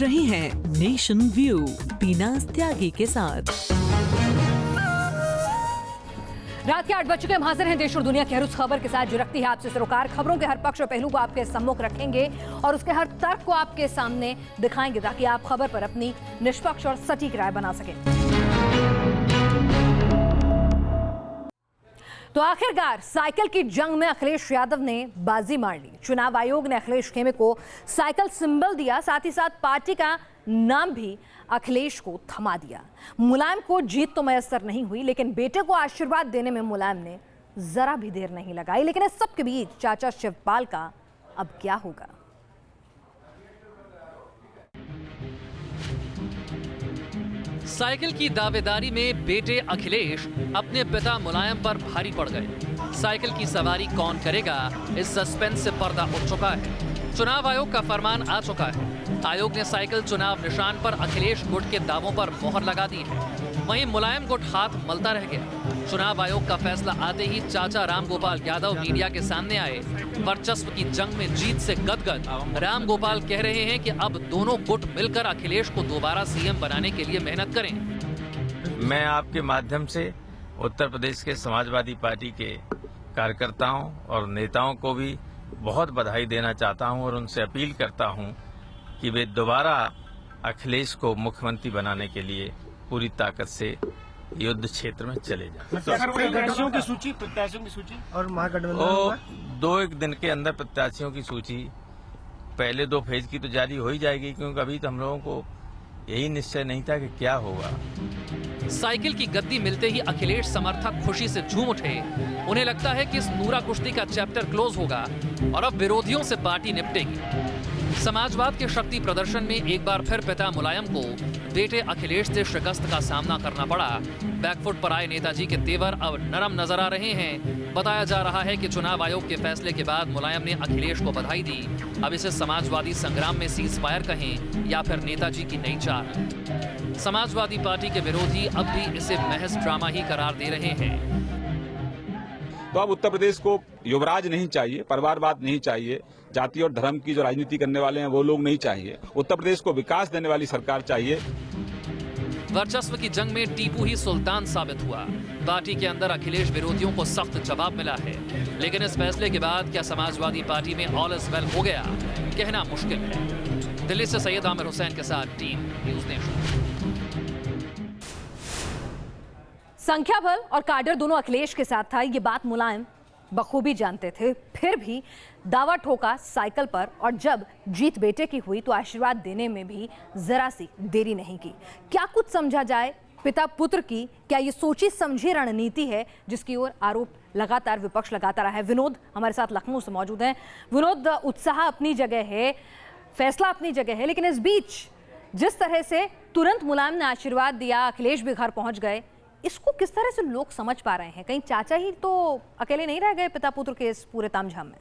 देख रहे हैं नेशन व्यू बीनाज त्यागी के साथ। रात के 8 बज चुके हम हाजिर हैं देश और दुनिया की हर उस खबर के साथ जो रखती है आपसे सरोकार। खबरों के हर पक्ष और पहलू को आपके सम्मुख रखेंगे और उसके हर तर्क को आपके सामने दिखाएंगे ताकि आप खबर पर अपनी निष्पक्ष और सटीक राय बना सकें। तो आखिरकार साइकिल की जंग में अखिलेश यादव ने बाजी मार ली। चुनाव आयोग ने अखिलेश खेमे को साइकिल सिंबल दिया, साथ ही साथ पार्टी का नाम भी अखिलेश को थमा दिया। मुलायम को जीत तो मैसर नहीं हुई, लेकिन बेटे को आशीर्वाद देने में मुलायम ने जरा भी देर नहीं लगाई। लेकिन इस सब के बीच चाचा शिवपाल का अब क्या होगा? साइकिल की दावेदारी में बेटे अखिलेश अपने पिता मुलायम पर भारी पड़ गए। साइकिल की सवारी कौन करेगा, इस सस्पेंस से पर्दा उठ चुका है। चुनाव आयोग का फरमान आ चुका है। आयोग ने साइकिल चुनाव निशान पर अखिलेश गुट के दावों पर मोहर लगा दी है। वहीं मुलायम गुट हाथ मलता रह गया। चुनाव आयोग का फैसला आते ही चाचा रामगोपाल यादव मीडिया के सामने आए। वर्चस्व की जंग में जीत से गदगद रामगोपाल कह रहे हैं कि अब दोनों गुट मिलकर अखिलेश को दोबारा सीएम बनाने के लिए मेहनत करें। मैं आपके माध्यम से उत्तर प्रदेश के समाजवादी पार्टी के कार्यकर्ताओं और नेताओं को भी बहुत बधाई देना चाहता हूं और उनसे अपील करता हूं कि वे दोबारा अखिलेश को मुख्यमंत्री बनाने के लिए पूरी ताकत से युद्ध क्षेत्र में चले जाएं। प्रत्याशियों की सूची और महागठबंधन 2-1 दिन के अंदर प्रत्याशियों की सूची पहले 2 फेज की तो जारी हो ही जाएगी, क्योंकि अभी तो हम लोगों को यही निश्चय नहीं था कि क्या होगा। साइकिल की गद्दी मिलते ही अखिलेश समर्थक खुशी से झूम उठे। उन्हें लगता है कि इस नूरा कुश्ती का चैप्टर क्लोज होगा और अब विरोधियों से पार्टी निपटेगी। समाजवाद के शक्ति प्रदर्शन में एक बार फिर पिता मुलायम को बेटे अखिलेश से शिकस्त का सामना करना पड़ा। बैकफुट पर आए नेताजी के तेवर अब नरम नजर आ रहे हैं। बताया जा रहा है कि चुनाव आयोग के फैसले के बाद मुलायम ने अखिलेश को बधाई दी। अब इसे समाजवादी संग्राम में सीज फायर कहें या फिर नेताजी की नई चाल। समाजवादी पार्टी के विरोधी अब भी इसे महज ड्रामा ही करार दे रहे हैं। तो अब उत्तर प्रदेश को युवराज नहीं चाहिए, परिवारवाद नहीं चाहिए, जाति और धर्म की जो राजनीति करने वाले हैं वो लोग नहीं चाहिए। उत्तर प्रदेश को विकास देने वाली सरकार चाहिए। वर्चस्व की जंग में टीपू ही सुल्तान साबित हुआ। पार्टी के अंदर अखिलेश विरोधियों को सख्त जवाब मिला है, लेकिन इस फैसले के बाद क्या समाजवादी पार्टी में ऑल इज वेल हो गया, कहना मुश्किल है। दिल्ली से सैयद आमिर हुसैन के साथ टीम न्यूज नेशन। संख्या बल और काडर दोनों अखिलेश के साथ था, ये बात मुलायम बखूबी जानते थे। फिर भी दावा ठोका साइकिल पर, और जब जीत बेटे की हुई तो आशीर्वाद देने में भी जरा सी देरी नहीं की। क्या कुछ समझा जाए पिता पुत्र की? क्या ये सोची समझी रणनीति है जिसकी ओर आरोप लगातार विपक्ष लगाता रहा है? विनोद हमारे साथ लखनऊ से मौजूद हैं। विनोद, उत्साह अपनी जगह है, फैसला अपनी जगह है, लेकिन इस बीच जिस तरह से तुरंत मुलायम ने आशीर्वाद दिया, अखिलेश भी घर पहुंच गए, इसको किस तरह से लोग समझ पा रहे हैं? कहीं चाचा ही तो अकेले नहीं रह गए पिता पुत्र के इस पूरे तामझाम में?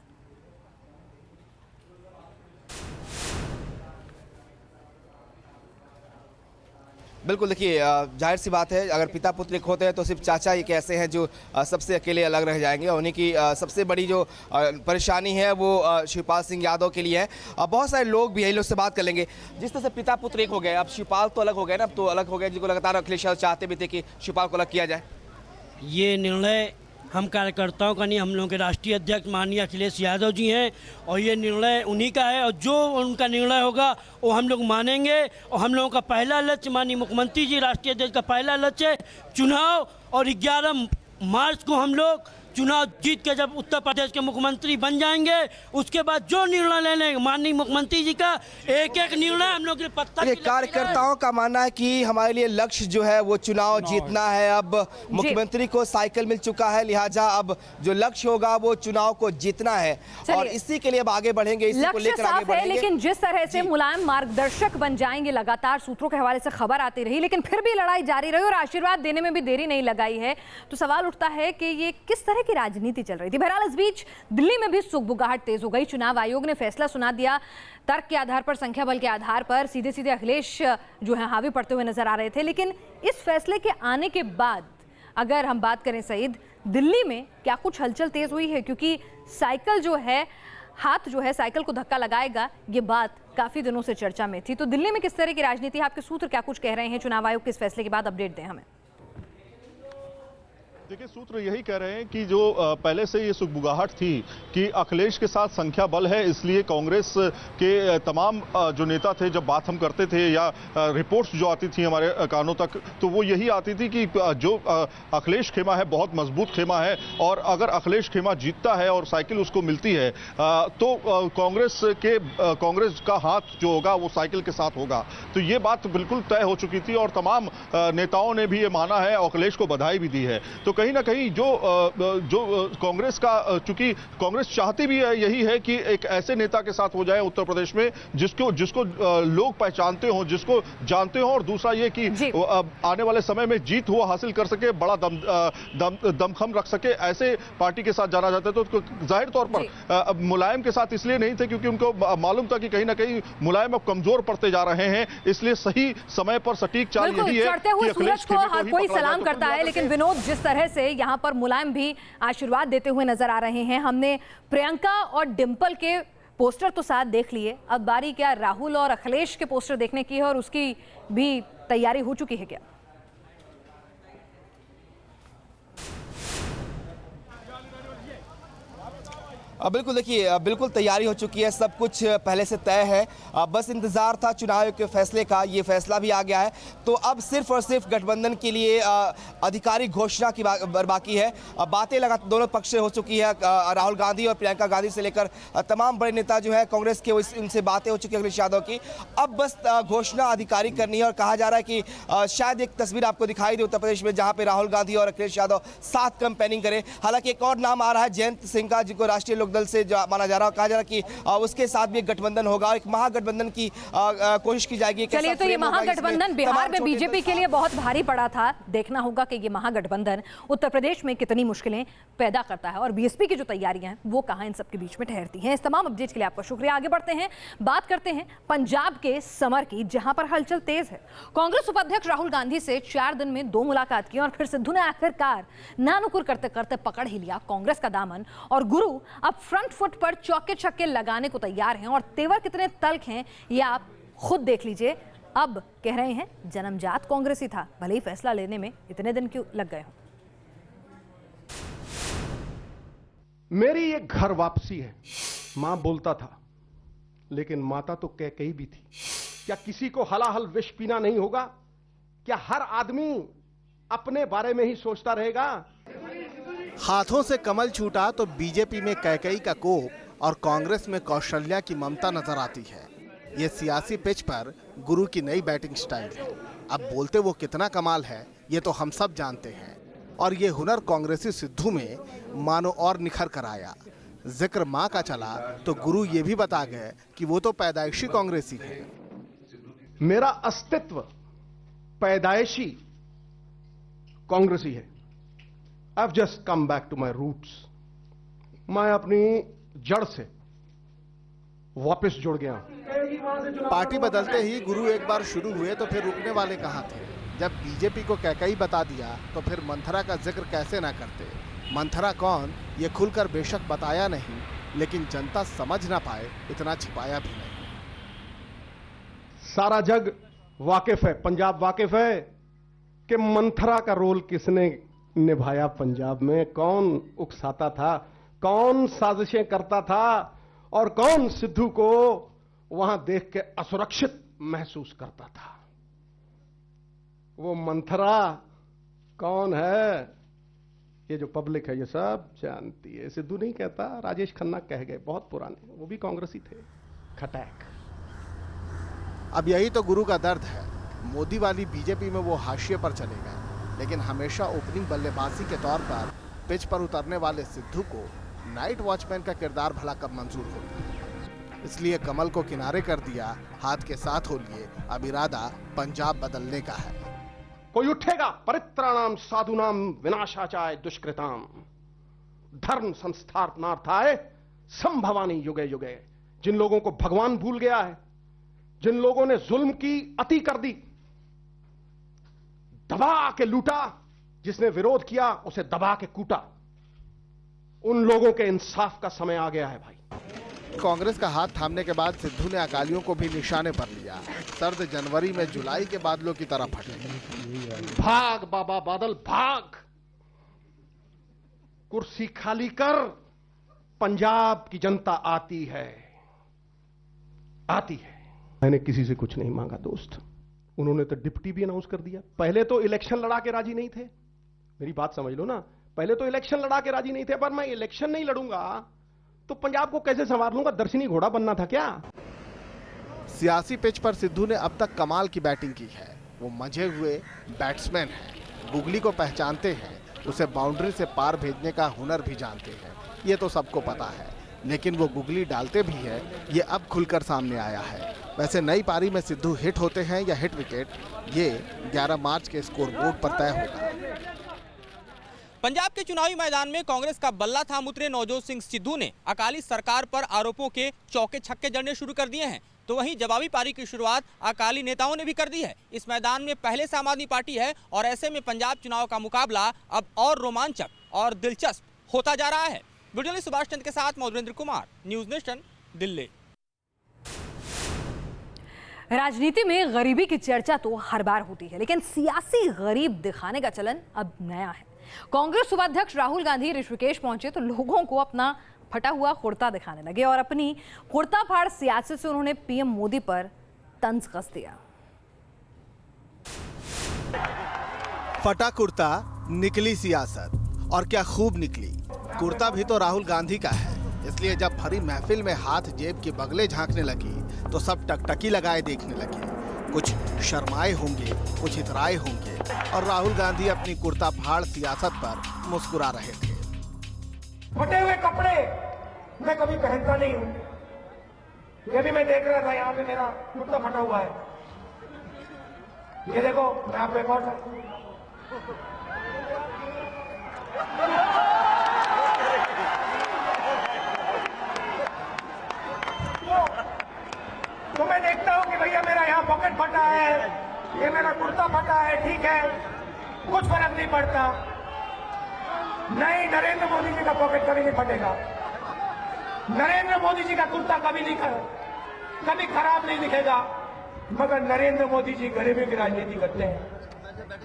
बिल्कुल, देखिए जाहिर सी बात है, अगर पिता पुत्र एक होते हैं तो सिर्फ चाचा ही कैसे हैं जो सबसे अकेले अलग रह जाएंगे। उन्हीं की सबसे बड़ी जो परेशानी है वो शिवपाल सिंह यादव के लिए है। बहुत सारे लोग भी यही लोग से बात कर लेंगे। जिस तरह से पिता पुत्र एक हो गए, अब शिवपाल तो अलग हो गए ना, अब तो अलग हो गए, जिनको लगातार अखिलेश यादव चाहते भी थे कि शिवपाल को अलग किया जाए। ये निर्णय हम कार्यकर्ताओं का नहीं, हम लोगों के राष्ट्रीय अध्यक्ष माननीय अखिलेश यादव जी हैं और ये निर्णय उन्हीं का है और जो उनका निर्णय होगा वो हम लोग मानेंगे। और हम लोगों का पहला लक्ष्य, माननीय मुख्यमंत्री जी राष्ट्रीय अध्यक्ष का पहला लक्ष्य है चुनाव, और 11 मार्च को हम लोग चुनाव जीत के जब उत्तर प्रदेश के मुख्यमंत्री बन जाएंगे, उसके बाद जो निर्णय लेने माननीय मुख्यमंत्री जी का एक एक निर्णय हम लोग पत्ता। कार्यकर्ताओं का मानना है कि हमारे लिए लक्ष्य जो है वो चुनाव जीतना है। अब मुख्यमंत्री को साइकिल मिल चुका है, लिहाजा अब जो लक्ष्य होगा वो चुनाव को जीतना है और इसी के लिए अब आगे बढ़ेंगे, इसी को लेकर आगे बढ़ेंगे। लेकिन जिस तरह से मुलायम मार्गदर्शक बन जाएंगे, लगातार सूत्रों के हवाले से खबर आती रही, लेकिन फिर भी लड़ाई जारी रही और आशीर्वाद देने में भी देरी नहीं लगाई है, तो सवाल उठता है कि ये किस तरह की राजनीति चल रही थी। बहरहाल इस बीच दिल्ली में भी सुगबुगाहट तेज हो गई। चुनाव आयोग ने फैसला सुना दिया। तर्क के आधार पर, संख्या बल के आधार पर सीधे सीधे अखिलेश जो है हावी पड़ते हुए नजर आ रहे थे। लेकिन इस फैसले के आने के बाद अगर हम बात करें सईद, दिल्ली में क्या कुछ हलचल तेज हुई है? क्योंकि साइकिल जो है हाथ जो है साइकिल को धक्का लगाएगा, ये बात काफी दिनों से चर्चा में थी। तो दिल्ली में किस तरह की राजनीति, आपके सूत्र क्या कुछ कह रहे हैं? चुनाव आयोग के इस फैसले के बाद अपडेट दें हमें। देखिए, सूत्र यही कह रहे हैं कि जो पहले से ये सुगबुगाहट थी कि अखिलेश के साथ संख्या बल है, इसलिए कांग्रेस के तमाम जो नेता थे, जब बात हम करते थे या रिपोर्ट्स जो आती थी हमारे कानों तक, तो वो यही आती थी कि जो अखिलेश खेमा है बहुत मजबूत खेमा है, और अगर अखिलेश खेमा जीतता है और साइकिल उसको मिलती है तो कांग्रेस का हाथ जो होगा वो साइकिल के साथ होगा। तो ये बात बिल्कुल तय हो चुकी थी और तमाम नेताओं ने भी ये माना है, अखिलेश को बधाई भी दी है। तो कहीं ना कहीं जो कांग्रेस का, चूंकि कांग्रेस चाहती भी है यही है कि एक ऐसे नेता के साथ हो जाए उत्तर प्रदेश में जिसको लोग पहचानते हो, जिसको जानते हो, और दूसरा ये कि आने वाले समय में जीत वो हासिल कर सके, बड़ा दमखम रख सके, ऐसे पार्टी के साथ जाना जाता है। तो जाहिर तौर पर मुलायम के साथ इसलिए नहीं थे क्योंकि उनको मालूम था कि कहीं ना कहीं मुलायम अब कमजोर पड़ते जा रहे हैं, इसलिए सही समय पर सटीक चाल यही है। चढ़ते हुए सूरज को हर कोई सलाम करता है, लेकिन विनोद, जिस तरह से यहां पर मुलायम भी आशीर्वाद देते हुए नजर आ रहे हैं, हमने प्रियंका और डिंपल के पोस्टर तो साथ देख लिए, अब बारी क्या राहुल और अखिलेश के पोस्टर देखने की है, और उसकी भी तैयारी हो चुकी है क्या? बिल्कुल, देखिए बिल्कुल तैयारी हो चुकी है, सब कुछ पहले से तय है, बस इंतजार था चुनाव आयोग के फैसले का। ये फैसला भी आ गया है, तो अब सिर्फ और सिर्फ गठबंधन के लिए आधिकारिक घोषणा की बाकी है। बातें लगातार दोनों पक्ष से हो चुकी है, राहुल गांधी और प्रियंका गांधी से लेकर तमाम बड़े नेता जो है कांग्रेस के, उनसे बातें हो चुकी है अखिलेश यादव की। अब बस घोषणा आधिकारिक करनी है, और कहा जा रहा है कि शायद एक तस्वीर आपको दिखाई दे उत्तर प्रदेश में जहाँ पे राहुल गांधी और अखिलेश यादव साथ कैंपेनिंग करें। हालांकि एक और नाम आ रहा है जयंत सिंह, जिनको राष्ट्रीय लोक दल से माना जा रहा है, कहा जा रहा है कि उसके साथ भी एक गठबंधन होगा, एक महागठबंधन की कोशिश की जाएगी। चलिए, तो ये महागठबंधन बिहार में बीजेपी के लिए बहुत भारी पड़ा था। देखना होगा कि ये महागठबंधन उत्तर प्रदेश में कितनी मुश्किलें पैदा करता है, और बीएसपी की जो तैयारियां हैं वो कहां इन सबके बीच में ठहरती हैं। इस तमाम अपडेट के लिए आपका शुक्रिया। आगे बढ़ते हैं, बात करते हैं पंजाब के समर की, जहां पर हलचल तेज है। कांग्रेस उपाध्यक्ष राहुल गांधी से 4 दिन में 2 मुलाकात की, और फिर सिद्धू ने आखिरकार नानुकुर करते करते पकड़ ही लिया कांग्रेस का दामन, और गुरु अब फ्रंट फुट पर चौके छक्के लगाने को तैयार हैं। और तेवर कितने तल्ख हैं ये आप खुद देख लीजिए। अब कह रहे हैं जन्मजात कांग्रेसी था, भले ही फैसला लेने में इतने दिन क्यों लग गए हों। मेरी ये घर वापसी है। मां बोलता था, लेकिन माता तो कैकेयी भी थी। क्या किसी को हलाहल विष पीना नहीं होगा? क्या हर आदमी अपने बारे में ही सोचता रहेगा? हाथों से कमल छूटा तो बीजेपी में कैकेयी का कोप और कांग्रेस में कौशल्या की ममता नजर आती है। ये सियासी पिच पर गुरु की नई बैटिंग स्टाइल है। अब बोलते वो कितना कमाल है ये तो हम सब जानते हैं, और ये हुनर कांग्रेसी सिद्धू में मानो और निखर कर आया। जिक्र माँ का चला तो गुरु ये भी बता गए कि वो तो पैदाइशी कांग्रेसी है। मेरा अस्तित्व पैदाइशी कांग्रेसी है। I've just come back to my roots. मैं अपनी जड़ से वापस जुड़ गया। पार्टी बदलते ही गुरु एक बार शुरू हुए तो फिर रुकने वाले कहाँ थे? जब बीजेपी को कैकेयी बता दिया तो फिर मंथरा का जिक्र कैसे ना करते? मंथरा कौन ये खुलकर बेशक बताया नहीं, लेकिन जनता समझ ना पाए इतना छिपाया भी नहीं। सारा जग वाकिफ है, पंजाब वाकिफ है कि मंथरा का रोल किसने निभाया पंजाब में, कौन उकसाता था, कौन साजिशें करता था, और कौन सिद्धू को वहां देख के असुरक्षित महसूस करता था। वो मंथरा कौन है ये जो पब्लिक है ये सब जानती है। सिद्धू नहीं कहता, राजेश खन्ना कह गए, बहुत पुराने, वो भी कांग्रेसी थे। खटैक। अब यही तो गुरु का दर्द है। मोदी वाली बीजेपी में वो हाशिए पर चले गए, लेकिन हमेशा ओपनिंग बल्लेबाजी के तौर पर पिच पर उतरने वाले सिद्धू को नाइट वॉचमैन का किरदार भला कब मंजूर होगा। इसलिए कमल को किनारे कर दिया, हाथ के साथ हो लिए। अब इरादा पंजाब बदलने का है। कोई उठेगा, परित्राणाम साधुनाम विनाशाचाय दुष्कृताम, धर्म संस्थापनार्थाय संभवानी युगे युगे। जिन लोगों को भगवान भूल गया है, जिन लोगों ने जुल्म की अति कर दी, दबा के लूटा, जिसने विरोध किया उसे दबा के कूटा, उन लोगों के इंसाफ का समय आ गया है भाई। कांग्रेस का हाथ थामने के बाद सिद्धू ने अकालियों को भी निशाने पर लिया। सर्द जनवरी में जुलाई के बादलों की तरह फटे। भाग बाबा बादल भाग, कुर्सी खाली कर, पंजाब की जनता आती है, आती है। मैंने किसी से कुछ नहीं मांगा दोस्त, उन्होंने तो डिप्टी भी अनाउंस कर दिया। पहले तो इलेक्शन लड़ा के राजी नहीं थे, मेरी बात समझ लो ना, पहले तो इलेक्शन लड़ा के राजी नहीं थे, पर मैं इलेक्शन नहीं लड़ूंगा तो पंजाब को कैसे संवार लूंगा, दर्शनी घोड़ा बनना था क्या। सियासी पिच पर सिद्धू ने अब तक कमाल की बैटिंग की है। वो मंझे हुए बैट्समैन हैं, गुगली को पहचानते हैं, उसे बाउंड्री से पार भेजने का हुनर भी जानते हैं, ये तो सबको पता है। लेकिन वो गुगली डालते भी है, ये अब खुलकर सामने आया है। वैसे नई पारी में सिद्धू हिट होते हैं या हिट विकेट, ये 11 मार्च के स्कोरबोर्ड पर तय होगा। पंजाब के चुनावी मैदान में कांग्रेस का बल्ला थाम उतरे नवजोत सिंह सिद्धू ने अकाली सरकार पर आरोपों के चौके छक्के जड़ने शुरू कर दिए हैं, तो वहीं जवाबी पारी की शुरुआत अकाली नेताओं ने भी कर दी है। इस मैदान में पहले से आम आदमी पार्टी है और ऐसे में पंजाब चुनाव का मुकाबला अब और रोमांचक और दिलचस्प होता जा रहा है। वीडियो जर्नलिस्ट सुभाष चंद्र के साथ मधुरेंद्र कुमार, न्यूज नेशन, दिल्ली। राजनीति में गरीबी की चर्चा तो हर बार होती है, लेकिन सियासी गरीब दिखाने का चलन अब नया है। कांग्रेस उपाध्यक्ष राहुल गांधी ऋषिकेश पहुंचे तो लोगों को अपना फटा हुआ कुर्ता दिखाने लगे और अपनी कुर्ता फाड़ सियासत से उन्होंने पीएम मोदी पर तंज कस दिया। फटा कुर्ता, निकली सियासत, और क्या खूब निकली। कुर्ता भी तो राहुल गांधी का है, इसलिए जब भरी महफिल में हाथ जेब की बगले झांकने लगी तो सब टकटकी लगाए देखने लगे। कुछ शर्माए होंगे, कुछ इतराए होंगे, और राहुल गांधी अपनी कुर्ता फाड़ सियासत पर मुस्कुरा रहे थे। फटे हुए कपड़े मैं कभी पहनता नहीं हूँ। ये भी मैं देख रहा था, यहाँ पे मेरा कुर्ता फटा हुआ है, ये देखो, मैं आपको एक और तो मैं देखता हूँ कि भैया मेरा यहाँ पॉकेट फटा है, ये मेरा कुर्ता फटा है, ठीक है, कुछ फर्क नहीं पड़ता। नहीं, नरेंद्र मोदी जी का पॉकेट कभी नहीं फटेगा, नरेंद्र मोदी जी का कुर्ता कभी खराब नहीं दिखेगा, मगर नरेंद्र मोदी जी गरीबी की राजनीति करते हैं,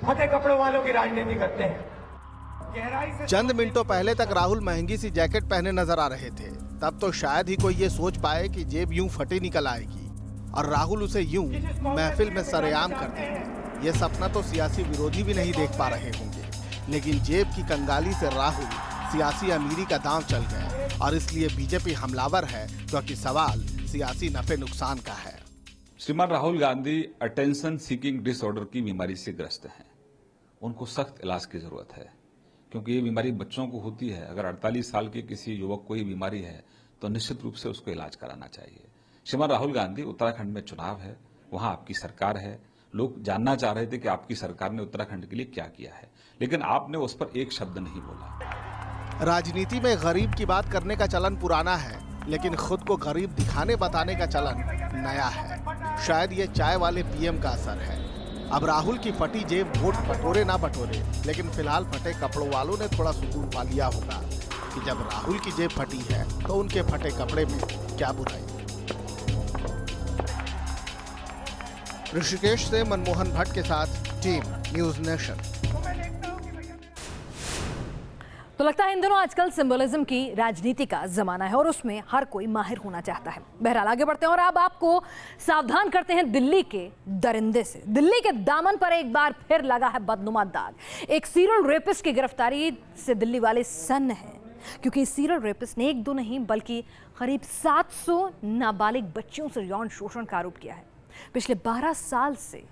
फटे कपड़ों वालों की राजनीति करते हैं। चंद मिनटों पहले तक राहुल महंगी सी जैकेट पहने नजर आ रहे थे, तब तो शायद ही कोई ये सोच पाए कि जेब यूं फटी निकल आएगी और राहुल उसे यूं महफिल में सरेआम कर देंगे। ये सपना तो सियासी विरोधी भी नहीं देख पा रहे होंगे, लेकिन जेब की कंगाली से राहुल सियासी अमीरी का दांव चल गए, और इसलिए बीजेपी हमलावर है क्योंकि सवाल सियासी नफे नुकसान का है। श्रीमान Rahul Gandhi attention seeking disorder की बीमारी से ग्रस्त हैं। उनको सख्त इलाज की जरूरत है, क्योंकि ये बीमारी बच्चों को होती है। अगर 48 साल के किसी युवक को ये बीमारी है तो निश्चित रूप से उसको इलाज कराना चाहिए। श्रीमान राहुल गांधी, उत्तराखंड में चुनाव है, वहां आपकी सरकार है, लोग जानना चाह रहे थे कि आपकी सरकार ने उत्तराखंड के लिए क्या किया है, लेकिन आपने उस पर एक शब्द नहीं बोला। राजनीति में गरीब की बात करने का चलन पुराना है, लेकिन खुद को गरीब दिखाने बताने का चलन नया है। शायद ये चाय वाले पीएम का असर है। अब राहुल की फटी जेब वोट बटोरे ना बटोरे, लेकिन फिलहाल फटे कपड़ों वालों ने थोड़ा सुकून पा लिया होगा कि जब राहुल की जेब फटी है तो उनके फटे कपड़े में क्या बुराई। ऋषिकेश से मनमोहन भट्ट के साथ टीम न्यूज नेशन। तो लगता है इन दिनों आजकल सिंबलिज्म की राजनीति का जमाना है और उसमें हर कोई माहिर होना चाहता है। बहरहाल आगे बढ़ते हैं और अब आपको सावधान करते हैं दिल्ली के दरिंदे से। दिल्ली के दामन पर एक बार फिर लगा है बदनुमा दाग। एक सीरियल रेपिस्ट की गिरफ्तारी से दिल्ली वाले सन्न हैं, क्योंकि सीरियल रेपिस्ट ने एक दो नहीं बल्कि करीब 700 नाबालिग बच्चियों से यौन शोषण का आरोप किया है। पिछले 12 साल से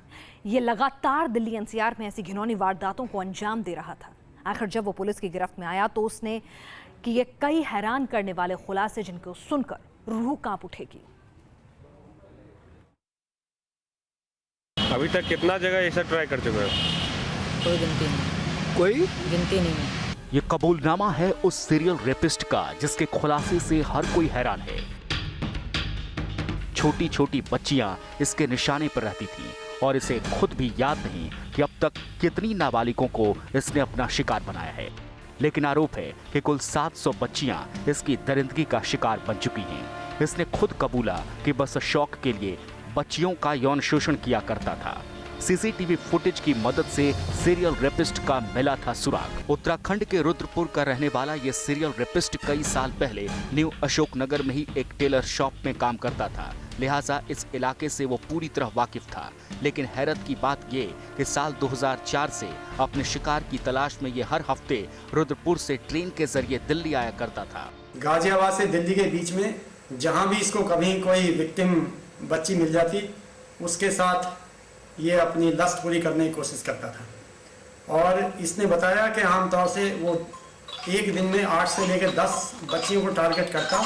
ये लगातार दिल्ली एनसीआर में ऐसी घिनौनी वारदातों को अंजाम दे रहा था। आखिर जब वो पुलिस की गिरफ्त में आया तो उसने किए कई हैरान करने वाले खुलासे, जिनको सुनकर रूह कांप उठेगी। अभी तक कितना जगह ऐसा ट्राई कर चुके हैं? कोई गिनती नहीं। कोई गिनती नहीं है। ये कबूलनामा है उस सीरियल रेपिस्ट का जिसके खुलासे से हर कोई हैरान है। छोटी छोटी बच्चियां इसके निशाने पर रहती थीं और इसे खुद भी याद नहीं कि अब तक कितनी नाबालिगों को इसने अपना शिकार बनाया है। लेकिन आरोप है कि कुल 700 बच्चियां इसकी दरिंदगी का शिकार बन चुकी हैं। इसने खुद कबूला कि बस शौक के लिए बच्चियों का यौन शोषण किया करता था। सीसीटीवी फुटेज की मदद से सीरियल रेपिस्ट का मिला था सुराग। उत्तराखंड के रुद्रपुर का रहने वाला ये सीरियल रेपिस्ट कई साल पहले न्यू अशोकनगर में ही एक टेलर शॉप में काम करता था, लिहाजा इस इलाके से वो पूरी तरह वाकिफ था। लेकिन हैरत की बात ये कि साल 2004 से अपने शिकार की तलाश में ये हर हफ्ते रुद्रपुर से ट्रेन के जरिए दिल्ली आया करता था। गाजियाबाद से दिल्ली के बीच में जहाँ भी इसको कभी कोई विक्टिम बच्ची मिल जाती, उसके साथ ये अपनी लस्ट पूरी करने की कोशिश करता था। और इसने बताया कि आमतौर से वो एक दिन में 8 से लेकर 10 बच्चियों को टारगेट करता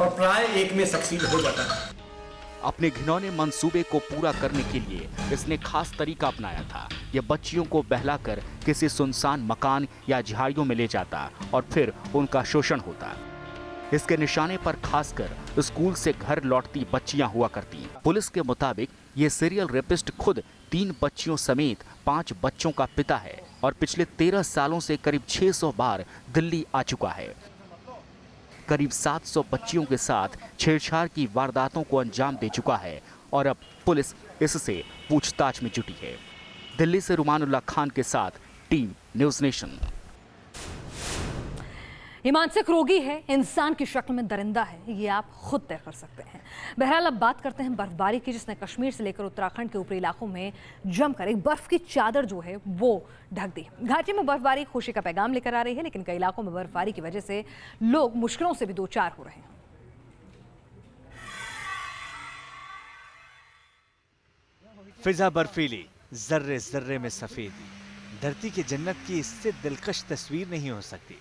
और प्राय एक में सक्सीड हो जाता। अपने घिनौने मंसूबे को पूरा करने के लिए इसने खास तरीका अपनाया था। ये बच्चियों को बहलाकर किसी सुनसान मकान या झाड़ियों में ले जाता और फिर उनका शोषण होता। इसके निशाने पर खासकर स्कूल से घर लौटती बच्चियां हुआ करती। पुलिस के मुताबिक ये सीरियल रेपिस्ट खुद 3 बच्चियों समेत 5 बच्चों का पिता है और पिछले 13 सालों से करीब 600 बार दिल्ली आ चुका है। करीब 700 बच्चियों के साथ छेड़छाड़ की वारदातों को अंजाम दे चुका है और अब पुलिस इससे पूछताछ में जुटी है। दिल्ली से रुमानुल्लाह खान के साथ टीम न्यूज़ नेशन। ये मानसिक रोगी है, इंसान की शक्ल में दरिंदा है, ये आप खुद तय कर सकते हैं। बहरहाल अब बात करते हैं बर्फबारी की, जिसने कश्मीर से लेकर उत्तराखंड के ऊपरी इलाकों में जमकर एक बर्फ की चादर जो है वो ढक दी। घाटी में बर्फबारी खुशी का पैगाम लेकर आ रही है, लेकिन कई इलाकों में बर्फबारी की वजह से लोग मुश्किलों से भी दो चार हो रहे हैं। फिजा बर्फीली, जर्रे जर्रे में सफेदी, धरती की जन्नत की इससे दिलकश तस्वीर नहीं हो सकती।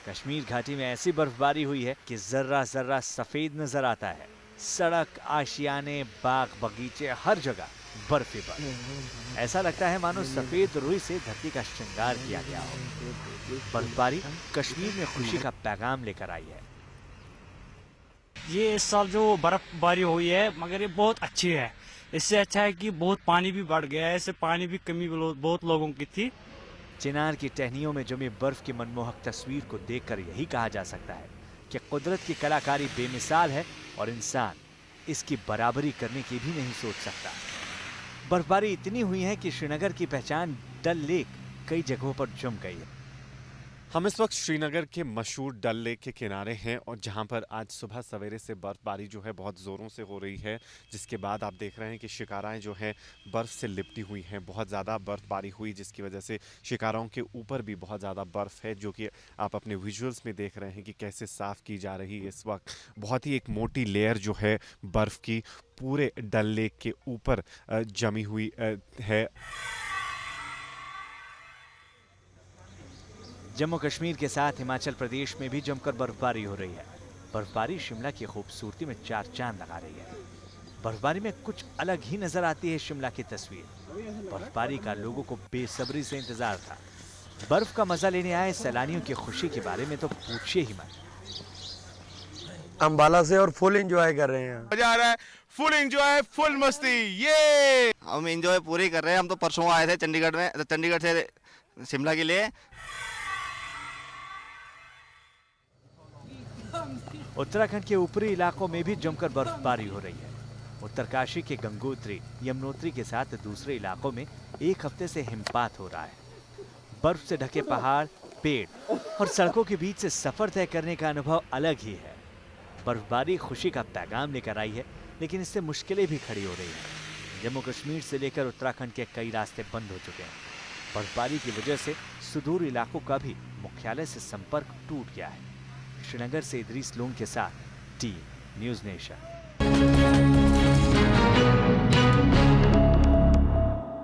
कश्मीर घाटी में ऐसी बर्फबारी हुई है कि जर्रा जर्रा सफेद नजर आता है। सड़क, आशियाने, बाग, बगीचे, हर जगह बर्फ ही बर्फ। ऐसा लगता है मानो सफेद रुई से धरती का श्रृंगार किया गया हो। बर्फबारी कश्मीर में खुशी का पैगाम लेकर आई है। ये इस साल जो बर्फबारी हुई है मगर ये बहुत अच्छी है। इससे अच्छा है कि बहुत पानी भी बढ़ गया है, इससे पानी भी कमी बहुत लोगों की थी। चिनार की टहनियों में जमी बर्फ की मनमोहक तस्वीर को देखकर यही कहा जा सकता है कि कुदरत की कलाकारी बेमिसाल है और इंसान इसकी बराबरी करने की भी नहीं सोच सकता। बर्फबारी इतनी हुई है कि श्रीनगर की पहचान डल लेक कई जगहों पर जम गई है। हम इस वक्त श्रीनगर के मशहूर डल लेक के किनारे हैं और जहां पर आज सुबह सवेरे से बर्फबारी जो है बहुत ज़ोरों से हो रही है, जिसके बाद आप देख रहे हैं कि शिकाराएं जो हैं बर्फ़ से लिपटी हुई हैं। बहुत ज़्यादा बर्फबारी हुई जिसकी वजह से शिकाराओं के ऊपर भी बहुत ज़्यादा बर्फ़ है, जो कि आप अपने विजुअल्स में देख रहे हैं कि कैसे साफ़ की जा रही है। इस वक्त बहुत ही एक मोटी लेयर जो है बर्फ़ की पूरे डल लेक के ऊपर जमी हुई है। जम्मू कश्मीर के साथ हिमाचल प्रदेश में भी जमकर बर्फबारी हो रही है। बर्फबारी शिमला की खूबसूरती में 4 चांद लगा रही है। बर्फबारी में कुछ अलग ही नजर आती है शिमला की तस्वीर। बर्फबारी का लोगों को बेसब्री से इंतजार था। बर्फ का मजा लेने आए सैलानियों की खुशी के बारे में तो पूछिए ही मत। अंबाला से और फुल एंजॉय कर रहे हैं। मजा आ रहा है, फुल एंजॉय, फुल मस्ती। ये हम एंजॉय पूरी कर रहे हैं। हम तो परसों आए थे चंडीगढ़ से शिमला के लिए। उत्तराखंड के ऊपरी इलाकों में भी जमकर बर्फबारी हो रही है। उत्तरकाशी के गंगोत्री, यमुनोत्री के साथ दूसरे इलाकों में एक हफ्ते से हिमपात हो रहा है। बर्फ से ढके पहाड़, पेड़ और सड़कों के बीच से सफर तय करने का अनुभव अलग ही है। बर्फबारी खुशी का पैगाम लेकर आई है, लेकिन इससे मुश्किलें भी खड़ी हो रही हैं। जम्मू कश्मीर से लेकर उत्तराखंड के कई रास्ते बंद हो चुके हैं। बर्फबारी की वजह से सुदूर इलाकों का भी मुख्यालय से संपर्क टूट गया है। श्रीनगर से इदरीस लोन के साथ टीम न्यूज़ नेशन।